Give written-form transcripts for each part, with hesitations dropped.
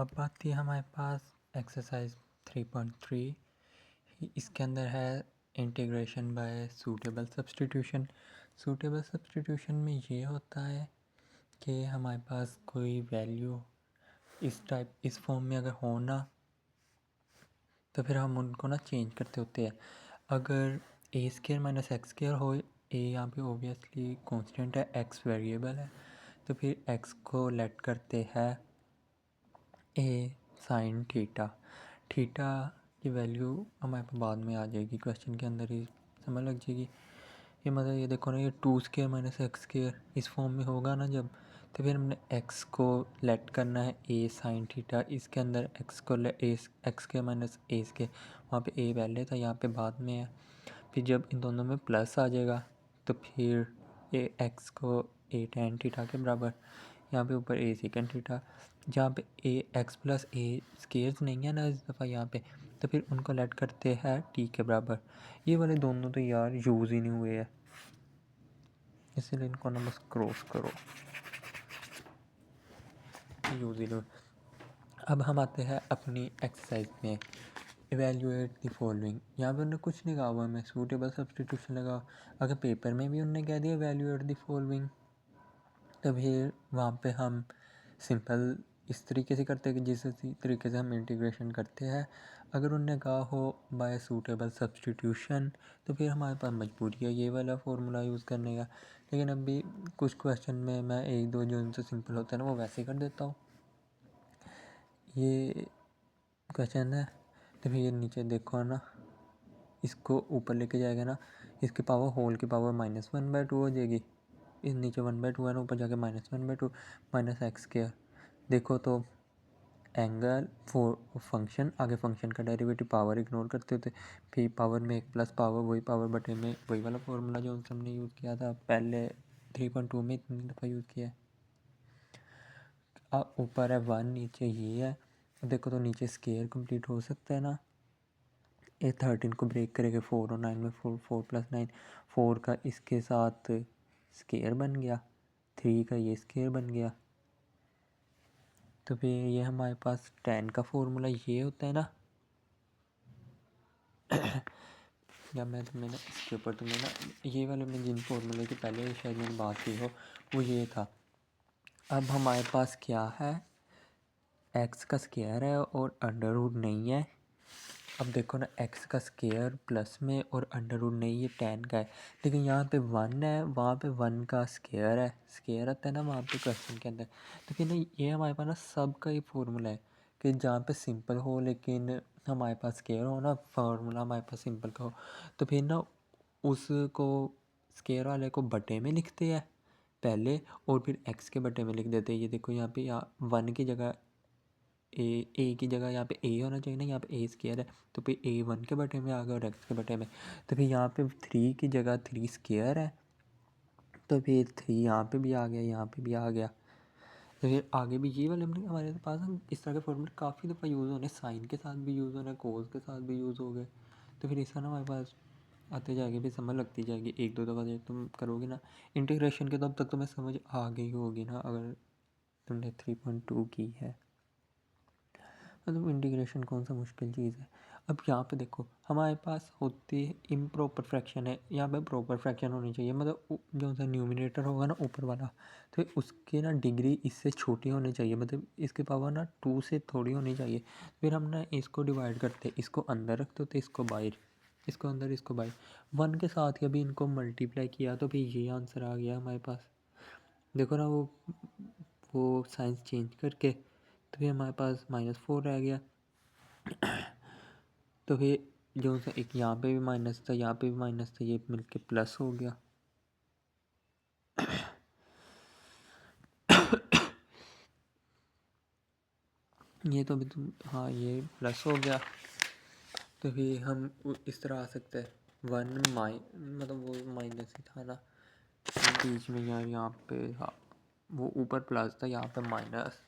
अब आती है हमारे पास एक्सरसाइज 3.3। इसके अंदर है integration by suitable substitution. Suitable substitution में ये होता है कि हमारे पास कोई वैल्यू इस फॉर्म में अगर हो ना, तो फिर हम उनको ना चेंज करते होते हैं। अगर ए स्केयर माइनस एक्स स्केयर हो, ए यहाँ पे ओबियसली कांस्टेंट है, एक्स वेरिएबल है, तो फिर एक्स को लेट करते हैं ए साइन थीटा। थीटा की वैल्यू हमारे पास बाद में आ जाएगी, क्वेश्चन के अंदर ही समझ लग जाएगी। ये मतलब ये देखो ना, ये 2 स्केयर माइनस एक्स स्केयर इस फॉर्म में होगा ना जब, तो फिर हमने एक्स को लेट करना है ए साइन थीटा। इसके अंदर एक्स को एक्स के माइनस ए के, वहाँ पे ए पहले था, यहाँ पे बाद में है। फिर जब इन दोनों में प्लस आ जाएगा तो फिर ए एक्स को ए टेन थीटा के बराबर, यहाँ पे ऊपर ए सेकंड थीटा। जहाँ पे ए एक्स प्लस ए स्केयर्स नहीं है ना इस दफ़ा यहाँ पे, तो फिर उनको लेट करते हैं टी के बराबर। ये वाले दोनों तो यार यूज़ ही नहीं हुए हैं, इसीलिए इनको ना बस क्रॉस करो, यूज़ ही नहीं। अब हम आते हैं अपनी एक्सरसाइज में, इवेल्यूएट द फॉलोइंग। यहाँ पे उन्होंने कुछ नहीं कहा हुआ, मैं सूटेबल सब्स्टिट्यूशन लगा। अगर पेपर में भी उन्होंने कह दिया इवेल्यूएट द फॉलोइंग, तो फिर वहाँ पे हम सिंपल इस तरीके से करते हैं कि जिस तरीके से हम इंटीग्रेशन करते हैं। अगर उन्होंने कहा हो बाय सूटेबल सब्स्टिट्यूशन, तो फिर हमारे पास मजबूरी है ये वाला फार्मूला यूज़ करने का। लेकिन अभी कुछ क्वेश्चन में मैं एक दो जो उनसे सिंपल होता है ना वो वैसे कर देता हूँ। ये क्वेश्चन है, तो फिर ये नीचे देखो ना, इसको ऊपर लेके जाएगा ना, इसकी पावर होल की पावर -1/2 हो जाएगी। इस नीचे 1/2 है ना, ऊपर जाके -1/2 माइनस एक्स स्क्वायर। देखो तो एंगल फंक्शन, आगे फंक्शन का डेरिवेटिव पावर इग्नोर करते होते, फिर पावर में एक प्लस पावर, वही पावर बटे में वही वाला फॉर्मूला जो हमने यूज़ किया था पहले 3.2 में इतनी दफ़ा यूज़ किया है। अब ऊपर है 1, नीचे ये है। देखो तो नीचे स्केयर कंप्लीट हो सकता है ना, ये 13 को ब्रेक करेगा 4 और 9 में, 4 + 9, 4 का इसके साथ स्केयर बन गया, 3 का ये स्केयर बन गया। तो फिर ये हमारे पास 10 का फॉर्मूला ये होता है ना या मैं तुम्हें ना इसके ऊपर तुम्हें ना ये वाले में जिन फॉर्मूले की पहले शायद मैंने बात की हो वो ये था। अब हमारे पास क्या है, एक्स का स्केयर है और अंडर रूट नहीं है। अब देखो ना, एक्स का स्केयर प्लस में और अंडर रूट नहीं, ये 10 का है। लेकिन यहाँ पे 1 है, वहाँ पे 1 का स्केयर है, स्केयर आता है ना वहाँ पे क्वेश्चन के अंदर। तो फिर ना ये हमारे पास ना सब का ही फॉर्मूला है कि जहाँ पे सिंपल हो लेकिन हमारे पास स्केयर हो ना, फार्मूला हमारे पास सिंपल का हो, तो फिर ना उसको स्केयर वाले को बटे में लिखते हैं पहले, और फिर एक्स के बटे में लिख देते हैं। ये देखो यहाँ पे, यहाँ 1 की जगह ए की जगह यहाँ पे ए होना चाहिए ना, यहाँ पे ए स्केयर है, तो फिर ए 1 के बटे में आ गया और एक्स के बटे में। तो फिर यहाँ पे 3 की जगह 3 स्केयर है, तो फिर 3 यहाँ पे भी आ गया, यहाँ पे भी आ गया। तो फिर आगे भी ये वाले हमने हमारे पास हम इस तरह के फॉर्मूले काफ़ी दफ़ा यूज़ होने, साइन के साथ भी यूज़ होने, कोस के साथ भी यूज़ हो गए। तो फिर इसका ना हमारे पास आते जाएगी, फिर समझ लगती जाएगी, एक दो दफ़ा जब तुम करोगे ना इंटीग्रेशन के, तब तक तुम्हें समझ आ गई होगी ना अगर तुमने 3.2 की है। मतलब इंटीग्रेशन कौन सा मुश्किल चीज़ है। अब यहाँ पे देखो हमारे पास होती है इम्प्रॉपर फ्रैक्शन है, यहाँ पे प्रॉपर फ्रैक्शन होनी चाहिए, मतलब जो सा न्यूमिनेटर होगा ना ऊपर वाला, तो उसके ना डिग्री इससे छोटी होनी चाहिए, मतलब इसके पावर ना 2 से थोड़ी होनी चाहिए। फिर हम ना इसको डिवाइड करते, इसको अंदर रखते होते, इसको बाहर, इसको अंदर, इसको बाहर। 1 के साथ ही अभी इनको मल्टीप्लाई किया तो फिर ये आंसर आ गया हमारे पास। देखो ना वो साइंस चेंज करके, तो फिर हमारे पास -4 रह गया। तो फिर जो सा एक यहाँ पे भी माइनस था, यहाँ पे भी माइनस था, ये मिलके प्लस हो गया। ये तो अभी तुम, हाँ ये प्लस हो गया। तो फिर हम इस तरह आ सकते हैं, 1 मतलब वो माइनस ही था ना बीच में यार, यहाँ पे हाँ वो ऊपर प्लस था, यहाँ पे माइनस।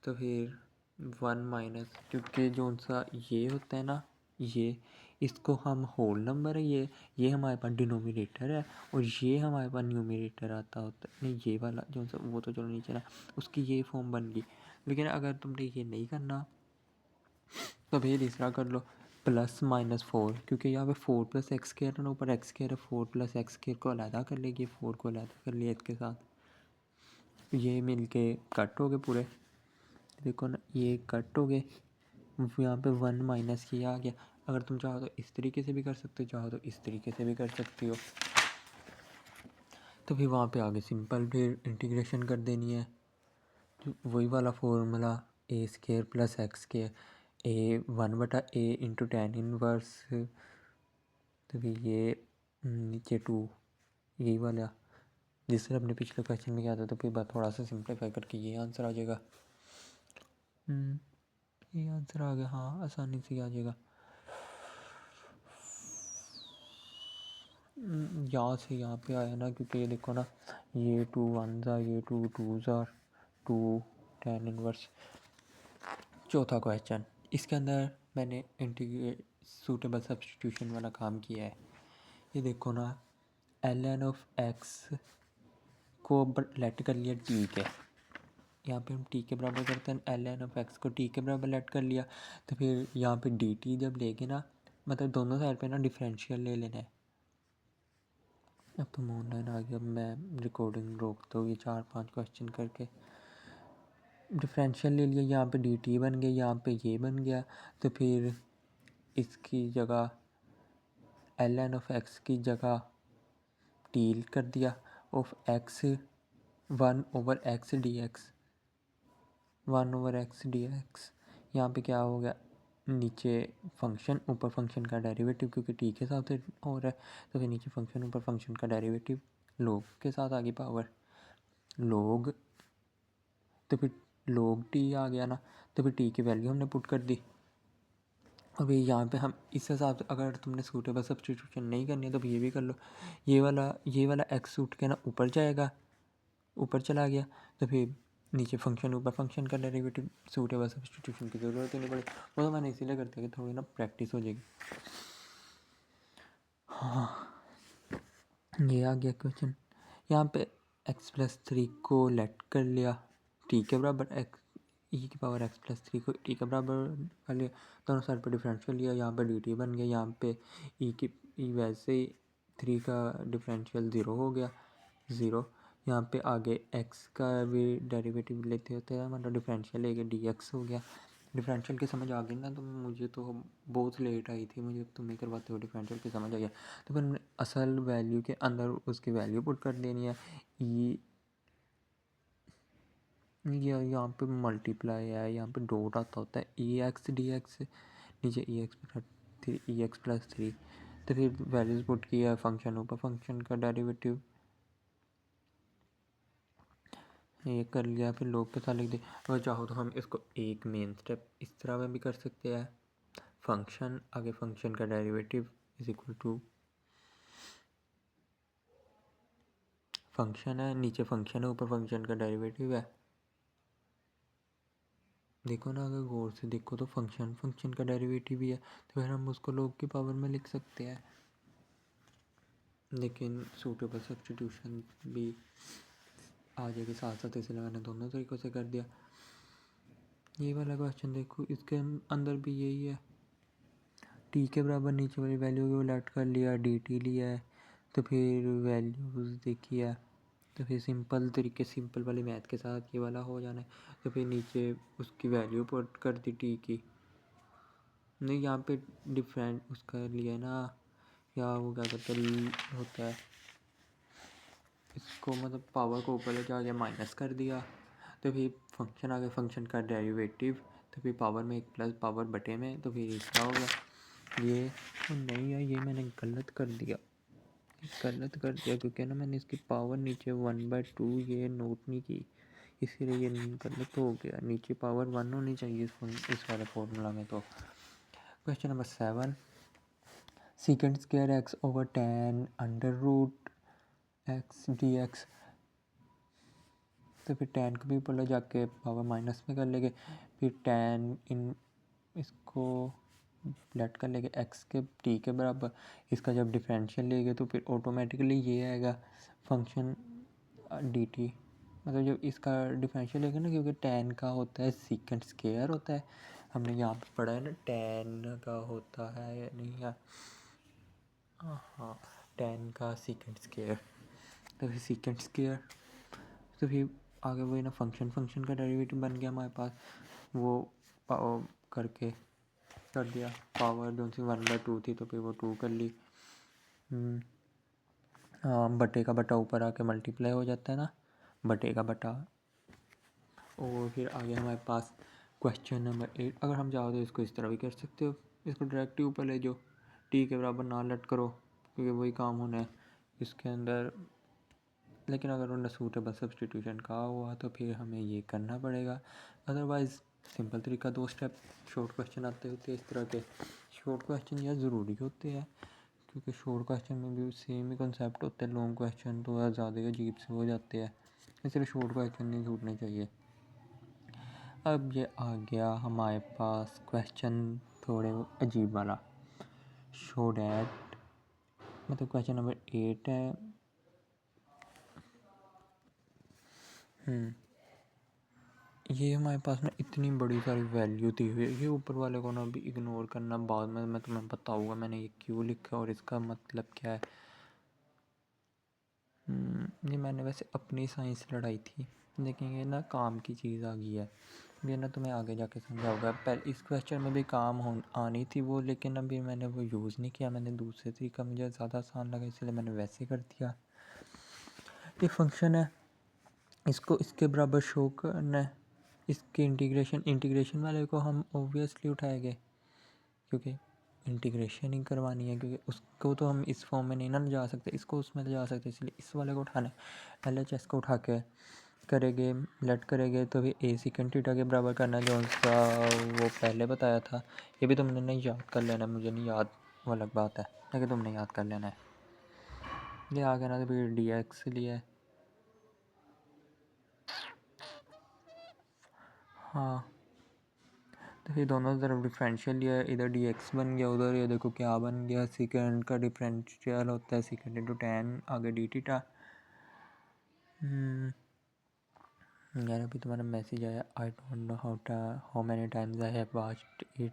तो फिर 1 माइनस, क्योंकि जो सा ये होता है ना, ये इसको हम होल नंबर है, ये हमारे पास डिनोमिनेटर है और ये हमारे पास न्यूमिनेटर आता होता है। नहीं ये वाला जो सा वो तो चलो नीचे ना, उसकी ये फॉर्म बन गई। लेकिन अगर तुमने ये नहीं करना तो फिर इस तरह कर लो +-4, क्योंकि यहाँ पे 4 + x² है ना, ऊपर x² है, 4 + x² को अलहदा कर लेगी, 4 को अलहदा कर लिया इसके साथ, ये मिलके कट हो गए पूरे। देखो ना ये कट हो गए, यहाँ पे 1 माइनस किया आ गया। अगर तुम चाहो तो इस तरीके से भी कर सकते हो, चाहो तो इस तरीके से भी कर सकती हो। तो फिर वहाँ पे आगे सिंपल फिर इंटीग्रेशन कर देनी है, वही वाला formula a² + x², a1/a into tan inverse, तो फिर ये नीचे 2, यही वाला जिस तरह अपने पिछले क्वेश्चन में किया था। तो फिर बात थोड़ा सा सिंप्लीफाई करके ये आंसर आ जाएगा। ये आंसर आ गया, हाँ आसानी से आ जाएगा। यहाँ से यहाँ पे आया ना, क्योंकि ये देखो ना, ये 2 1s are, ये 2 2s are, 2 tan इनवर्स। चौथा क्वेश्चन, इसके अंदर मैंने इंटीग्रेट सूटेबल सब्स्टिट्यूशन वाला काम किया है। ये देखो ना, ln ऑफ x को लेट कर लिया t के, यहाँ पे हम t के बराबर करते हैं, ln ऑफ x को t के बराबर लेट कर लिया। तो फिर यहाँ पे dt जब लेके ना, मतलब दोनों साइड पे ना डिफरेंशियल ले लेना है। अब तुम ऑनलाइन आ गया, मैं रिकॉर्डिंग रोकता हूँ ये 4-5 क्वेश्चन करके। डिफरेंशियल ले लिया, यहाँ पे dt बन गया, यहाँ पे ये बन गया। तो फिर इसकी जगह ln ऑफ x की जगह t कर दिया, of x 1/x dx, 1/x dx। यहाँ पे क्या हो गया, नीचे फंक्शन ऊपर फंक्शन का डेरिवेटिव, क्योंकि t के साथ हो रहा है। तो फिर नीचे फंक्शन ऊपर फंक्शन का डेरिवेटिव, log के साथ आ गई पावर, log, तो फिर log t आ गया ना। तो फिर t की वैल्यू हमने पुट कर दी। अभी यहाँ पे हम इस हिसाब से, अगर तुमने सूटेबल सब्स्टिट्यूशन नहीं करनी है तो ये भी कर लो। ये वाला x सूट के ना ऊपर जाएगा, ऊपर चला गया। तो फिर नीचे फंक्शन ऊपर फंक्शन का डेरिवेटिव, सूटेबल सब्स्टिट्यूशन की ज़रूरत ही नहीं पड़ी। वो तो मैंने इसीलिए करते कि थोड़ी ना प्रैक्टिस हो जाएगी। हाँ, ये आ गया क्वेश्चन। यहाँ पे x+3 को लेट कर लिया t के बराबर, e की पावर x+3 को t के बराबर कर लिया, दोनों साइड पर डिफरेंशियल लिया, यहाँ पे dt बन गया, यहाँ पे e वैसे ही 3 का डिफरेंशियल 0 हो गया, 0। यहाँ पे आगे x का भी डेरिवेटिव लेते होते हैं, मतलब डिफरेंशियल लेके dx हो गया। डिफरेंशियल की समझ आ गई ना, तो मुझे तो बहुत लेट आई थी, मुझे तुम नहीं करवाते हो, डिफरेंशियल की समझ आ गया। तो फिर असल वैल्यू के अंदर उसकी वैल्यू पुट कर देनी है। ये यहाँ पे मल्टीप्लाई है, यहाँ पे डॉट आता होता है, ex dx, नीचे ex+3। तो फिर वैल्यूज पुट किया है, फंक्शन ऊपर फंक्शन का डेरिवेटिव ये कर लिया, फिर लोग के साथ लिख दे। अगर चाहो तो हम इसको एक मेन स्टेप इस तरह में भी कर सकते हैं, फंक्शन आगे फंक्शन का derivative is equal to function है, नीचे फंक्शन है, ऊपर फंक्शन का डेरिवेटिव है। देखो ना, अगर गौर से देखो तो फंक्शन का डेरिवेटिव भी है, तो फिर हम उसको लोग की पावर में लिख सकते हैं। लेकिन सूटेबल सब्स्टिट्यूशन भी आ जाएगी साथ साथ, इसलिए मैंने दोनों तरीक़ों से कर दिया। ये वाला क्वेश्चन देखो, इसके अंदर भी यही है, टी के बराबर नीचे वाली वैल्यू को लेट कर लिया, डी टी लिया है। तो फिर वैल्यूज़ देखी है, तो फिर सिंपल वाली मैथ के साथ ये वाला हो जाना है। तो फिर नीचे उसकी वैल्यू पुट कर दी टी की, नहीं यहाँ पे डिफरेंट उसका लिया ना, या वो क्या कहते होता है इसको, मतलब पावर को ऊपर ले जाके माइनस कर दिया। तो फिर फंक्शन आ गया, फंक्शन का डेरिवेटिव, तो फिर पावर में एक प्लस पावर बटे में, तो फिर इसका होगा ये। नहीं है, ये मैंने गलत कर दिया, क्योंकि ना मैंने इसकी पावर नीचे 1/2 ये नोट नहीं की, इसीलिए ये गलत हो गया। नीचे पावर 1 होनी चाहिए इस वाले फॉर्मूला में। तो question number 7, second square x over tan √x dx। तो फिर tan को भी ऊपर जाके पावर माइनस में कर लेंगे, फिर tan इन इसको लेट कर लेंगे x के t के बराबर। इसका जब डिफरेंशियल लेंगे तो फिर ऑटोमेटिकली ये आएगा फंक्शन dt, मतलब जब इसका डिफरेंशियल लेंगे ना, क्योंकि tan का होता है सीकेंट स्क्वायर होता है, हमने यहाँ पे पढ़ा है ना tan का होता है या नहीं है, हाँ tan का सीकेंट स्क्वायर, तो फिर सीकेंट स्क्वायर, तो फिर आगे वही ना फंक्शन का डेरिवेटिव बन गया हमारे पास, वो करके कर दिया, पावर जो सी 1/2 थी तो फिर वो 2 कर ली, बटे का बटा ऊपर आके मल्टीप्लाई हो जाता है ना, बटे का बटा। और फिर आगे हमारे पास क्वेश्चन नंबर 8, अगर हम चाहो तो इसको इस तरह भी कर सकते हो, इसको डायरेक्ट ऊपर ले जाओ, टी के बराबर ना लट करो क्योंकि वही काम होना है इसके अंदर, लेकिन अगर उन्होंने सूटेबल सब्सटीट्यूशन कहा हुआ तो फिर हमें ये करना पड़ेगा, अदरवाइज़ सिंपल तरीका 2 स्टेप शॉर्ट क्वेश्चन आते होते हैं इस तरह के। शॉर्ट क्वेश्चन यह ज़रूरी होते हैं क्योंकि शॉर्ट क्वेश्चन में भी सेम ही कंसेप्ट होते हैं, लॉन्ग क्वेश्चन तो ज़्यादा अजीब से हो जाते हैं, इसलिए शॉर्ट क्वेश्चन नहीं छूटने चाहिए। अब ये आ गया हमारे पास क्वेश्चन थोड़े अजीब वाला, शो डैट, मतलब क्वेश्चन नंबर 8 है। ये हमारे पास ना इतनी बड़ी सारी वैल्यू दी हुई है, ये ऊपर वाले को ना अभी इग्नोर करना, बाद में मैं तुम्हें बताऊंगा मैंने ये क्यों लिखा और इसका मतलब क्या है। ये मैंने वैसे अपनी साइंस लड़ाई थी, लेकिन ये ना काम की चीज़ आ गई है, ये ना तुम्हें आगे जाके समझाऊंगा। पहले इस क्वेश्चन में भी काम आनी थी वो, लेकिन अभी मैंने वो यूज़ नहीं किया, मैंने दूसरे तरीका मुझे ज़्यादा आसान लगा इसलिए मैंने वैसे कर दिया। ये फंक्शन है, इसको इसके बराबर शो करना है, इसके इंटीग्रेशन वाले को हम ओब्वियसली उठाएंगे क्योंकि इंटीग्रेशन ही करवानी है, क्योंकि उसको तो हम इस फॉर्म में नहीं ना ले जा सकते, इसको उसमें ले जा सकते, इसलिए इस वाले को उठाना है। LHS को उठा के करेंगे, लेट करेंगे तो फिर ए सेकंड थीटा के बराबर करना है जो उसका वो पहले बताया था, ये भी तुमने नहीं याद कर लेना, मुझे नहीं याद वो अलग बात है, लेकिन तुमने याद कर लेना है। ये आ गया ना, तो फिर DX लिया है, हाँ तो फिर दोनों तरफ डिफरेंशियल लिया है, इधर DX बन गया, उधर ये देखो क्या बन गया, सेकेंड का डिफरेंशियल होता है सेकेंड इंटू tan, आगे डी थीटा। यार अभी तुम्हारा मैसेज आया, I don't know how many times I have watched it,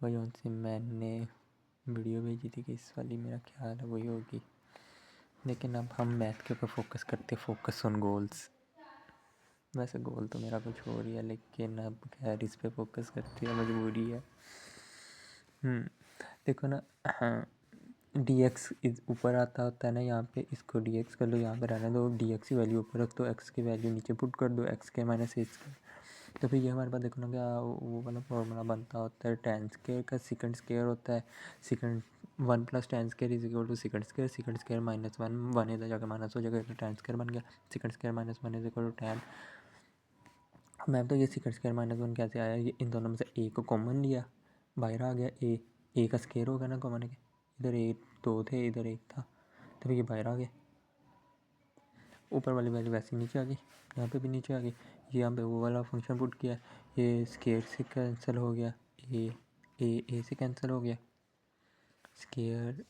वही उनसे मैंने वीडियो भेजी थी कि इस वाली, मेरा ख्याल है वही होगी, लेकिन अब हम मैथ के ऊपर फोकस करते, फोकस ऑन गोल्स। वैसे गोल तो मेरा कुछ हो रही है, लेकिन अब खैर इस पे फोकस करते हैं, मजबूरी है। देखो ना, हाँ DX इस ऊपर आता होता है ना, यहाँ पे इसको DX कर लो, यहाँ पे रहने दो, DX की वैल्यू ऊपर रख दो, x की वैल्यू नीचे पुट कर दो, x के माइनस a स्क्वायर, तो फिर ये हमारे पास देखो ना क्या वो वाला फॉर्मूला बनता होता है, tan स्क्वायर का सेकंड स्क्वायर होता है, sec 1 + tan square is equal to sec square minus 1 इधर जाकर माइनस हो जाएगा, तो tan स्क्वायर बन गया, sec square minus 1 is equal to tan। Ma'am तो ये सेकंड स्क्वायर माइनस 1 कैसे आया, ये इन दोनों में से a को कॉमन लिया, बाहर आ गया a का स्क्वायर होगा ना कॉमन है, इधर a 2 थे इधर 1 था, तो फिर ये बाहर आ गया, ऊपर वाली वैल्यू वैसे नीचे आ गई, यहाँ पे भी नीचे आ गई, ये यहाँ पे वो वाला फंक्शन पुट किया, ये स्क्वायर से कैंसिल हो गया, ए से कैंसिल हो गया, स्क्वायर